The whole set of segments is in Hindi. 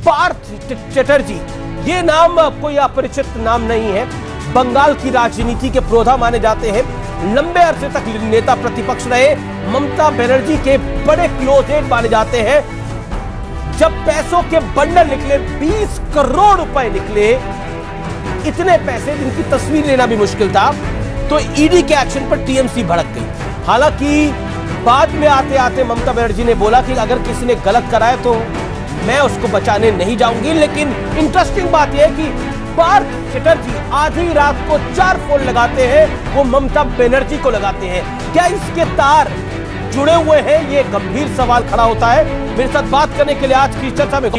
पार्थ चटर्जी, ये नाम कोई अपरिचित नाम नहीं है। बंगाल की राजनीति के प्रोधा माने जाते हैं। लंबे अरसे तक नेता प्रतिपक्ष रहे। ममता बनर्जी के बड़े क्लोज एड माने जाते हैं। जब पैसों के बंडल निकले, 20 करोड़ रुपए निकले, इतने पैसे जिनकी तस्वीर लेना भी मुश्किल था, तो ईडी के एक्शन पर टीएमसी भड़क गई। हालांकि बाद में आते आते ममता बनर्जी ने बोला कि अगर किसी ने गलत कराया तो मैं उसको बचाने नहीं जाऊंगी। लेकिन इंटरेस्टिंग बात यह है कि पार्थ चटर्जी आधी रात को 4 फोन लगाते हैं, वो ममता बनर्जी को लगाते हैं। क्या इसके तार जुड़े हुए हैं? ये गंभीर सवाल खड़ा होता है। मेरे साथ बात करने के लिए आज की चर्चा में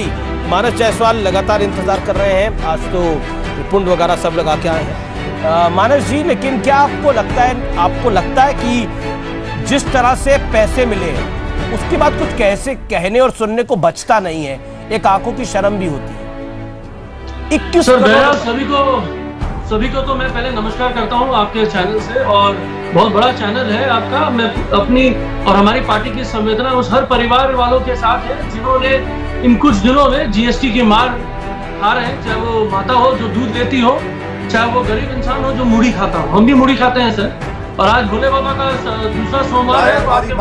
मानस जायसवाल लगातार इंतजार कर रहे हैं। आज तो पुंड वगैरह सब लगा के आए हैं। मानस जी, लेकिन क्या आपको लगता है कि जिस तरह से पैसे मिले हैं उसके बाद कुछ कैसे कहने और सुनने को बचता नहीं है, एक आंखों की शर्म भी होती है। 21 सभी को तो मैं पहले नमस्कार करता हूं आपके चैनल से, और बहुत बड़ा चैनल है आपका। मैं अपनी और हमारी पार्टी की संवेदना उस हर परिवार वालों के साथ है जिन्होंने इन कुछ दिनों में जीएसटी की मार खा रहे हैं, चाहे वो माता हो जो दूध देती हो, चाहे वो गरीब इंसान हो जो मूढ़ी खाता हो। हम भी मूढ़ी खाते हैं सर, और आज भोले बाबा का दूसरा सोमवार है। आगे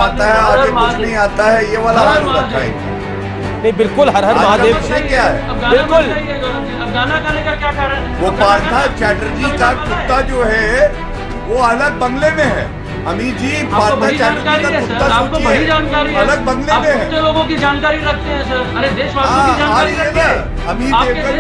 कुछ नहीं आता है, ये वाला नहीं, बिल्कुल हर हर महादेव क्या है। बिल्कुल। अब गाना गाने का क्या कारण है? वो पार्थ चटर्जी का कुत्ता जो है वो अलग बंगले में है। अमित जी, पार्थ चटर्जी का कुत्ता आपको बड़ी जानकारी है, अलग बंगले में है। लोगों की जानकारी रखते हैं सर। अरे देशवासियों की जानकारी रखते हैं। अमित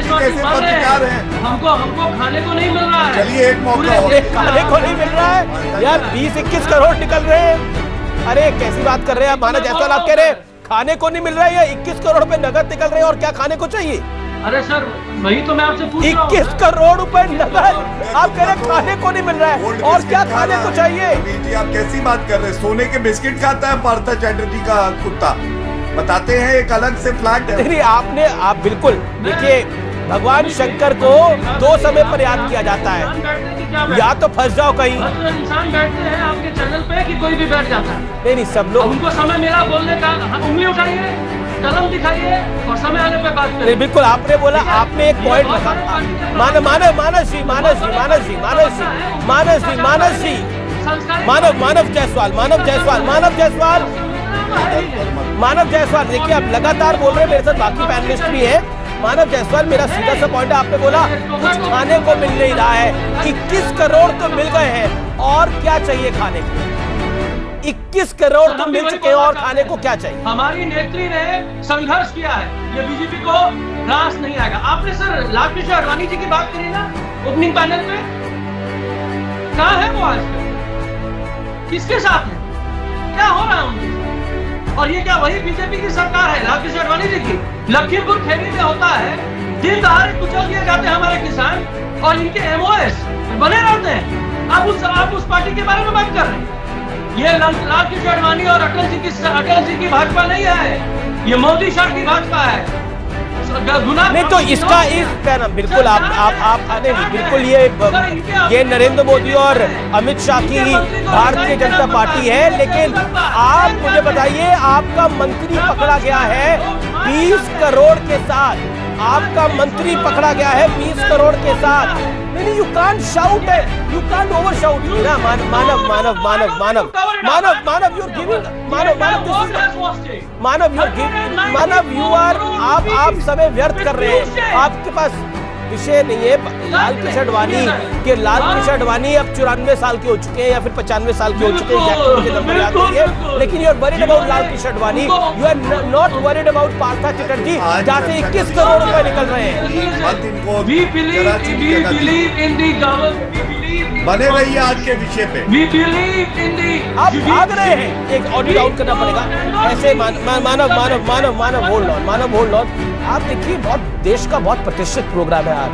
कैसे पत्रकार हैं? हमको खाने को नहीं मिल रहा है। चलिए एक मौका खाने को नहीं मिल रहा है यार। 20-21 करोड़ निकल रहे हैं। अरे कैसी बात कर रहे हैं आप मानस जायसवाल? आप कह रहे हैं खाने को नहीं मिल रहा है, या 21 करोड़ रुपए नगद निकल रहे हैं, और क्या खाने को चाहिए? अरे सर, वही तो मैं आपसे पूछ रहा हूं। 21 करोड़ रुपए नगद, आप कह रहे हैं खाने को नहीं मिल रहा है, और क्या खाने को चाहिए? जी, आप कैसी बात कर रहे हैं? सोने के बिस्किट खाता है पार्थ चटर्जी का कुत्ता, बताते हैं एक अलग से फ्लैट है। नहीं, आप बिल्कुल देखिए, भगवान शंकर को 2 समय पर याद किया जाता है, या तो फंस जाओ कहीं। इंसान बैठते हैं आपके चैनल पे कि कोई भी बैठ जाता है? नहीं, सब लोग। उनको समय मिला बोलने का, उंगली उठाइए, कलम दिखाइए और समय आने पे बात करिए। बिल्कुल, आपने बोला, आपने एक पॉइंट रखा। मानस जी, मानव जायसवाल, देखिए आप लगातार बोल रहे हैं, मेरे साथ बाकी पैनलिस्ट भी है। मानव जायसवाल, मेरा सीधा सा पॉइंट है, आपने बोला कुछ खाने को मिल नहीं रहा है। 21 करोड़ तो मिल गए हैं, और क्या चाहिए खाने को? 21 करोड़ तो मिल चुके हैं, और खाने को क्या चाहिए? हमारी नेत्री ने संघर्ष किया है, ये बीजेपी को रास नहीं आएगा। आपने सर लाल कृष्ण आडवाणी जी की बात करी ना ओपनिंग पैनल पे, कहाँ है वो आज? किसके साथ है? क्या हो रहा है उनके? और ये क्या वही बीजेपी की सरकार है लाल कृष्ण आडवाणी जी की? लखीमपुर खीरी में होता है, दिन दहाड़े कुचल दिए जाते हैं हमारे किसान, और इनके एमओएस बने रहते हैं। आप उस पार्टी के बारे में बात कर रहे हैं। ये लाल कृष्ण आडवाणी और अटल जी की भाजपा नहीं है, ये मोदी शाह की भाजपा है। नहीं तो इसका बिल्कुल आप नहीं, बिल्कुल ये नरेंद्र मोदी और अमित शाह की भारतीय जनता पार्टी है। लेकिन आप मुझे बताइए, आपका मंत्री पकड़ा गया है 20 करोड़ के साथ, आपका मंत्री पकड़ा गया है 20 करोड़ के साथ। नहीं, यू कांट शाउट है, यू कांट ओवर शाउट ना। मानव यू आर, आप समय व्यर्थ कर रहे हैं। आपके पास विषय नहीं है। लाल कृष्ण आडवाणी अब 94 साल के हो चुके हैं, या फिर 95 साल के हो चुके हैं, मुझे नंबर याद नहीं है। लेकिन you are worried about Lal Krishna Advani, you are not worried about Partha Chatterjee, जहाँ से 21 करोड़ रुपए निकल रहे हैं। बने रहिए आज के विषय पे। आप भाग रहे हैं, एक ऑडियो डाउन करना पड़ेगा ऐसे। मानव होल्ड ऑन। आप देखिए, बहुत देश का बहुत प्रतिष्ठित प्रोग्राम है आज,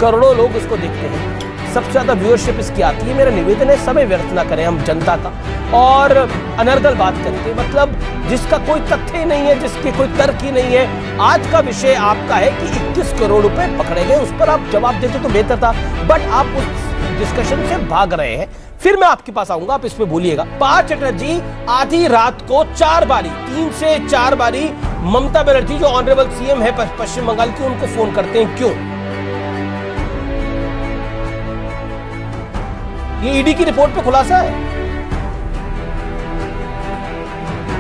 करोड़ों लोग इसको देखते हैं, सबसे ज्यादा व्यूअरशिप इसकी आती है। मेरा निवेदन है, समय व्यर्थ ना करें हम जनता का, और अनर्गल बात करके, मतलब जिसका कोई तथ्य ही नहीं है, जिसके कोई तर्क ही नहीं है। आज का विषय आपका है कि 21 करोड़ रुपए पकड़े गए, उस पर आप जवाब देते तो बेहतर था, बट आप उस डिस्कशन से भाग रहे हैं। फिर मैं आपके पास आऊंगा, आप इस पे बोलिएगा। पार्थ चटर्जी आधी रात को 4 बारी, 3 से 4 बारी ममता बनर्जी जो ऑनरेबल सीएम है पश्चिम बंगाल की, उनको फोन करते हैं क्यों? ये ईडी की रिपोर्ट पे खुलासा है।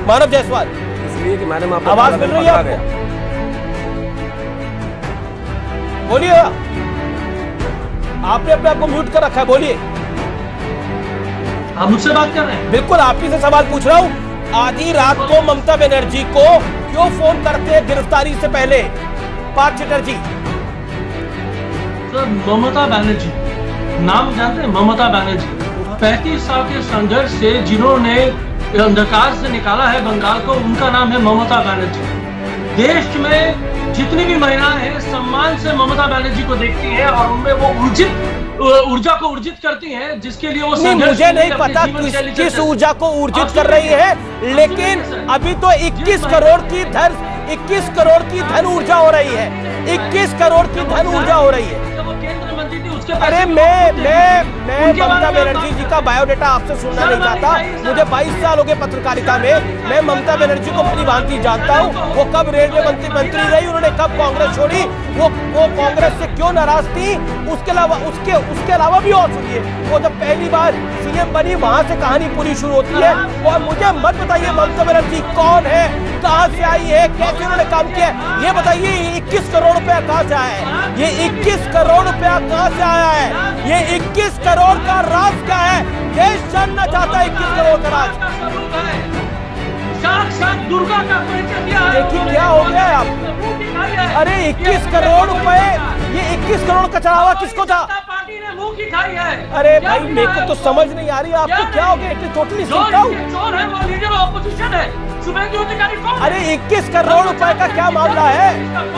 मानव जायसवाल, इसलिए कि मैंने आवाज मिल रही है आपको? बोलिए, आपने अपने आप को म्यूट कर रखा है, बोलिए। आप मुझसे बात कर रहे हैं? बिल्कुल, आप ही से सवाल पूछ रहा हूं। आधी रात को ममता बनर्जी को क्यों फोन करते हैं गिरफ्तारी से पहले? पार्थ चटर्जी। सर, ममता बनर्जी नाम जानते हैं? ममता बनर्जी 35 साल के संघर्ष से जिन्होंने अंधकार से निकाला है बंगाल को, उनका नाम है ममता बनर्जी। देश में जितनी भी महिलाएं हैं सम्मान से ममता बनर्जी को देखती हैं और उनमें वो ऊर्जा को ऊर्जित करती हैं, जिसके लिए वो नहीं, मुझे नहीं पता किस ऊर्जा को ऊर्जित कर रही है, लेकिन अभी तो 21 करोड़ की धन ऊर्जा हो रही है। 21 करोड़ की धन ऊर्जा हो रही है। केंद्र मंत्री थी, उसके अरे मैं ममता बनर्जी जी का बायोडेटा आपसे सुनना नहीं चाहता। मुझे 22 साल हो गए पत्रकारिता में। मैं ममता बनर्जी को भली भांति जानता हूँ। वो कब रेलवे मंत्री रही, उन्होंने कब कांग्रेस छोड़ी, वो कांग्रेस से क्यों नाराज थी, उसके अलावा भी और सुनिए, वो जब पहली बार सीएम बनी वहां से कहानी पूरी शुरू होती है। और मुझे मत बताइए ममता बनर्जी कौन है, कहां से आई है, कैसे उन्होंने काम किया है, ये बताइए। 21 करोड़ रुपया कहां से आया है? ये 21 करोड़ रुपया कहां से आया है? ये 21 करोड़ का राज क्या है? देश जानना चाहता है 21 करोड़ का राज। साक्षात दुर्गा का परिचय दिया है। देखिए क्या हो गया है आप। अरे 21 करोड़ रुपए, ये 21 करोड़ का चढ़ावा किसको था? पार्टी ने मुंह की खाई है। अरे भाई, मेरे को तो समझ नहीं आ रही आपको क्या हो गया। टोटली सुनता हूँ। चोर है वो लीडर ऑपोजिशन है। शुभेंदु अधिकारी कौन? अरे 21 करोड़ रुपए का क्या मामला है?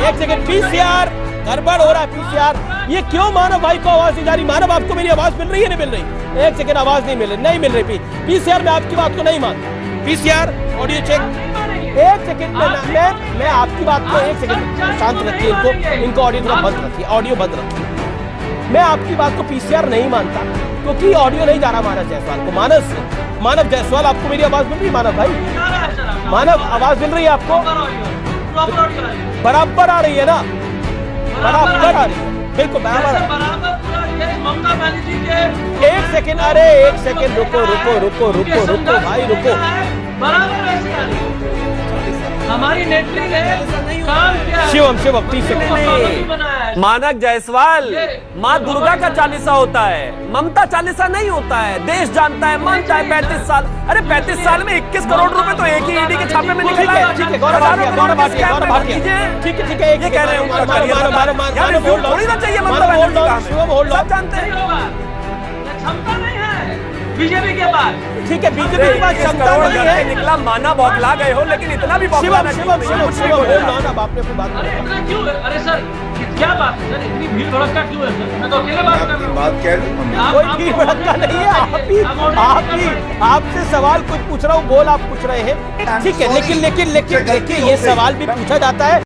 एक सेकंड, पीसीआर गड़बड़ हो रहा है। पीसीआर, ये क्यों मानव भाई को आवाज नहीं जा रही? मानव, आपको मेरी आवाज मिल रही है? नहीं मिल रही? एक सेकंड, आवाज नहीं मिल रही। पीसीआर, मैं आपकी बात को नहीं मानता। PCR audio check. एक सेकंड, मैं आपकी बात को एक सेकंड शांत रखिए। इनको ऑडियो थोड़ा बंद रखिए, ऑडियो बंद रखिए। मैं आपकी बात को पीसीआर नहीं मानता क्योंकि ऑडियो नहीं जा रहा मानव जायसवाल को। मानव जायसवाल, आपको मेरी आवाज मिल रही है? मानव भाई, मानव आवाज मिल रही है आपको? बराबर आ रही है ना? बराबर आ रही है, बिल्कुल बराबर। ममता बनर्जी के एक सेकंड, अरे एक सेकंड, रुको भाई, रुको। बराबर ऐसे आ रही है। हमारी नेत्री ने काम किया है। शिवम 30 सेकंड। मानव जायसवाल, माँ दुर्गा का चालीसा होता है, ममता चालीसा नहीं होता है। देश जानता है, मानता है। 35 साल, अरे 35 साल में 21 करोड़ रुपए तो एक ही ईडी के छापे में निकला है। ठीक है, गौरव भाटिया, ठीक है, ये कह रहे हैं थोड़ी ना चाहिए ममता बनर्जी का, सब जानते हैं। क्षमता नहीं है बीजेपी के पास। ठीक है, बीजेपी के पास क्षमता नहीं है। निकला, माना बौखला गए हो, लेकिन इतना भी बौखलाना शिवम, अब आपने अपनी बात अरे इतना क्यों है? अरे सर, क्या बात है सर? इतनी भीड़ भड़का क्यों है सर? मैं तो अकेले बात कर रहा हूँ। बात कह रहा हूँ। कोई भीड़ भड़का नहीं है। आप ही आपसे सवाल कुछ पूछ रहा हूँ, बोल आप पूछ रहे हैं। ठीक है, लेकिन देखिए, ये सवाल भी पूछा जाता है।